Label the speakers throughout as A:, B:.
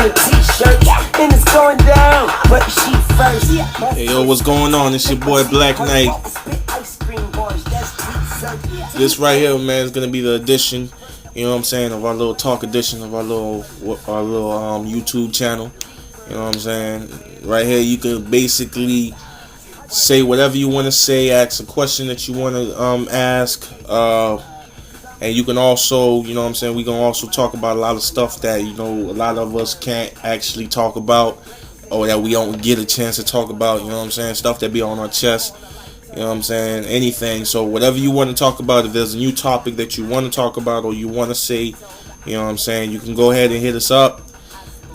A: a t-shirt, and it's going down. But she first.
B: Hey yo, what's going on? It's your boy Black Knight. This right here, man, is gonna be the edition, you know what I'm saying, of our little talk edition of our little YouTube channel. You know what I'm saying? Right here, you can basically say whatever you want to say, ask a question that you want to ask, and you can also, you know what I'm saying, we can also talk about a lot of stuff that, you know, a lot of us can't actually talk about, or that we don't get a chance to talk about, you know what I'm saying, stuff that be on our chest, you know what I'm saying, anything. So whatever you want to talk about, if there's a new topic that you want to talk about or you want to say, you know what I'm saying, you can go ahead and hit us up,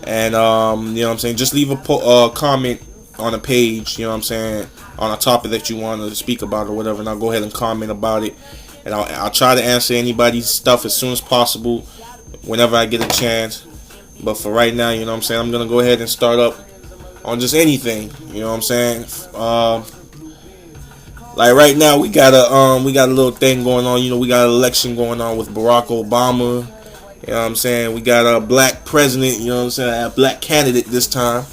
B: and you know what I'm saying, just leave a comment on a page, you know what I'm saying, on a topic that you want to speak about or whatever, and I'll go ahead and comment about it, and I'll try to answer anybody's stuff as soon as possible whenever I get a chance. But for right now, you know what I'm saying, I'm gonna go ahead and start up on just anything, you know what I'm saying. Like right now, we got a little thing going on. You know, we got an election going on with Barack Obama. You know what I'm saying? We got a black president. You know what I'm saying? A black candidate this time.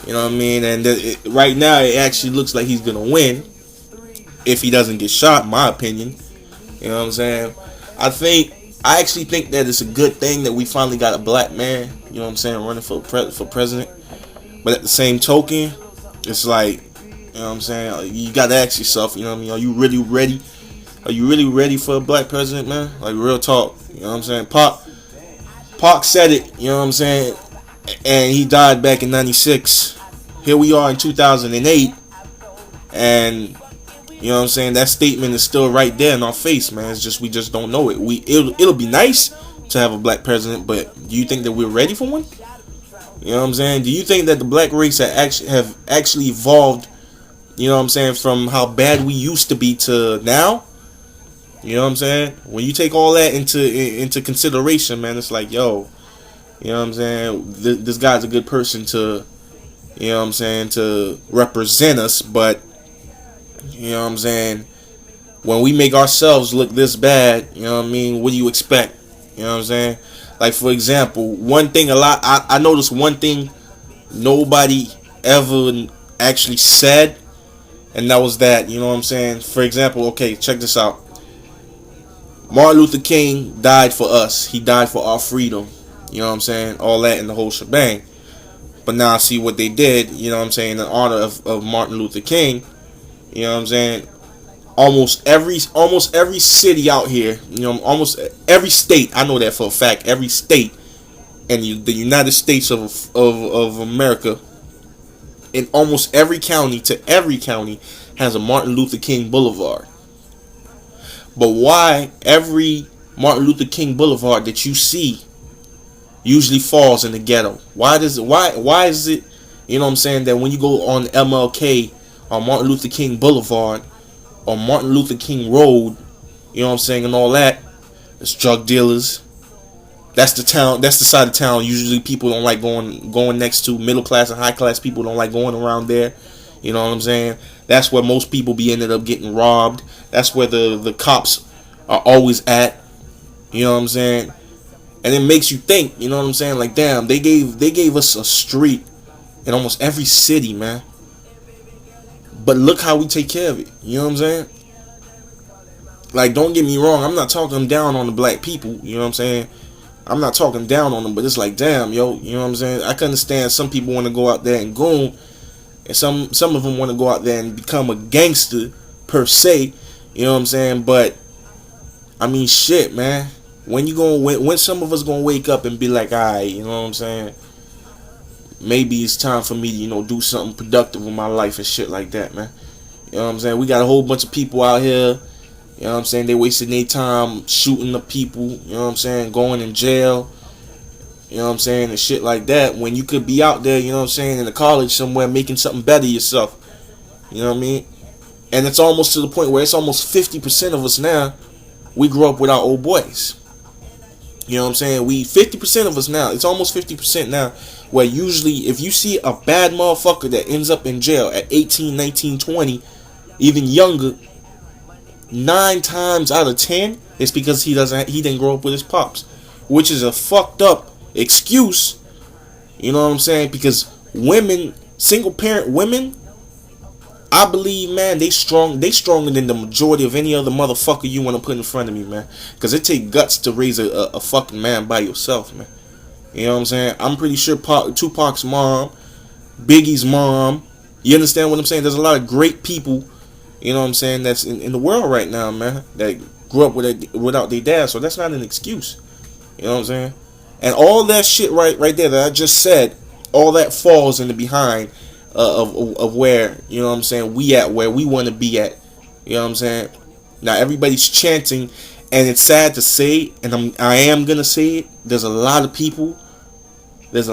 B: You know what I mean? And right now, it actually looks like he's gonna win if he doesn't get shot. In my opinion. You know what I'm saying? I actually think that it's a good thing that we finally got a black man, you know what I'm saying, running for president. But at the same token, it's like, you know what I'm saying, you got to ask yourself, you know what I mean, are you really ready? Are you really ready for a black president, man? Like, real talk, you know what I'm saying? Pac said it, you know what I'm saying, and he died back in 96. Here we are in 2008, and you know what I'm saying, that statement is still right there in our face, man. It's just we just don't know it. It'll be nice to have a black president, but do you think that we're ready for one? You know what I'm saying? Do you think that the black race have actually evolved, you know what I'm saying, from how bad we used to be to now? You know what I'm saying? When you take all that into consideration, man, it's like, yo, you know what I'm saying, this guy's a good person to, you know what I'm saying, to represent us, but you know what I'm saying, when we make ourselves look this bad, you know what I mean, what do you expect? You know what I'm saying? Like, for example, one thing I noticed one thing nobody ever actually said, and that was that, you know what I'm saying, for example, okay, check this out. Martin Luther King died for us. He died for our freedom. You know what I'm saying? All that and the whole shebang. But now I see what they did, you know what I'm saying, in honor of Martin Luther King. You know what I'm saying? Almost every city out here, you know, almost every state, I know that for a fact, every state in the United States of America, in almost every county has a Martin Luther King Boulevard. But why every Martin Luther King Boulevard that you see usually falls in the ghetto? Why is it, you know what I'm saying, that when you go on MLK, on Martin Luther King Boulevard, or Martin Luther King Road, you know what I'm saying, and all that, it's drug dealers. That's the side of town usually people don't like going next to. Middle class and high class people don't like going around there. You know what I'm saying? That's where most people ended up getting robbed. That's where the cops are always at. You know what I'm saying? And it makes you think, you know what I'm saying? Like, damn, they gave us a street in almost every city, man. But look how we take care of it. You know what I'm saying? Like, don't get me wrong. I'm not talking down on the black people. You know what I'm saying? I'm not talking down on them. But it's like, damn, yo. You know what I'm saying? I can understand some people want to go out there and goon. And some of them want to go out there and become a gangster, per se. You know what I'm saying? But, I mean, shit, man. When some of us going to wake up and be like, alright, you know what I'm saying? Maybe it's time for me to, you know, do something productive with my life and shit like that, man. You know what I'm saying? We got a whole bunch of people out here, you know what I'm saying, they wasting their time shooting up people, you know what I'm saying, going in jail, you know what I'm saying, and shit like that, when you could be out there, you know what I'm saying, in a college somewhere making something better yourself. You know what I mean? And it's almost to the point where it's almost 50% of us now, we grew up with our old boys. You know what I'm saying? 50% of us now, it's almost 50% now, where usually if you see a bad motherfucker that ends up in jail at 18, 19, 20, even younger, 9 times out of 10, it's because he didn't grow up with his pops. Which is a fucked up excuse, You know what I'm saying? Because women, single parent women, I believe, man, they stronger than the majority of any other motherfucker you want to put in front of me, man. Because it take guts to raise a fucking man by yourself, man. You know what I'm saying? I'm pretty sure Tupac's mom, Biggie's mom, you understand what I'm saying? There's a lot of great people, you know what I'm saying, that's in the world right now, man, that grew up without their dad. So that's not an excuse. You know what I'm saying? And all that shit right there that I just said, all that falls in the behind of where, you know what I'm saying, we at where we want to be at. You know what I'm saying? Now everybody's chanting, and it's sad to say, and I am gonna say it. There's a lot of people, you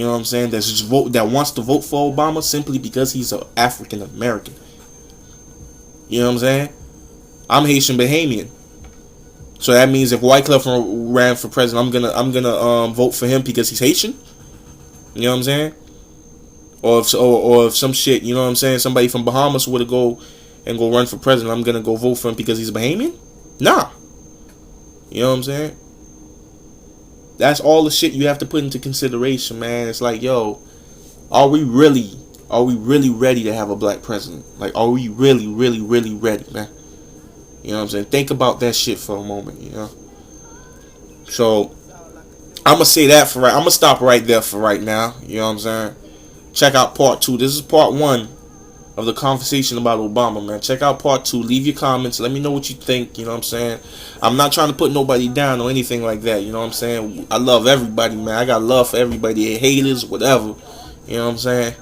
B: know what I'm saying, that wants to vote for Obama simply because he's an African American. You know what I'm saying? I'm Haitian Bahamian, so that means if Wyclef ran for president, I'm gonna vote for him because he's Haitian. You know what I'm saying? Or if some shit, you know what I'm saying, somebody from Bahamas would go run for president, I'm gonna go vote for him because he's a Bahamian? Nah. You know what I'm saying? That's all the shit you have to put into consideration, man. It's like, yo, are we really ready to have a black president? Like, are we really ready, man? You know what I'm saying? Think about that shit for a moment, you know? So, I'm gonna say that I'm gonna stop right there for right now. You know what I'm saying? Check out part 2. This is part 1 of the conversation about Obama, man. Check out part 2. Leave your comments. Let me know what you think. You know what I'm saying? I'm not trying to put nobody down or anything like that. You know what I'm saying? I love everybody, man. I got love for everybody. Haters, whatever. You know what I'm saying?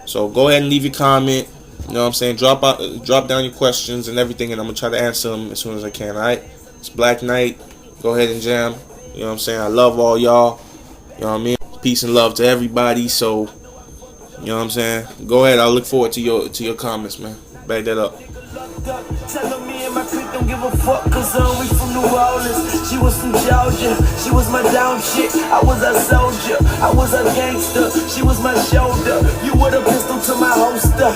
B: So go ahead and leave your comment. You know what I'm saying? Drop down your questions and everything, and I'm gonna try to answer them as soon as I can. All right? It's Black Knight. Go ahead and jam. You know what I'm saying? I love all y'all. You know what I mean? Peace and love to everybody. So, you know what I'm saying? Go ahead. I'll look forward to your comments, man. Back that up.
A: Telling me and my creep don't give a fuck, cause we from New Orleans. She was from Georgia, she was my down chick. I was a soldier, I was a gangster. She was my shoulder, you were a pistol to my holster.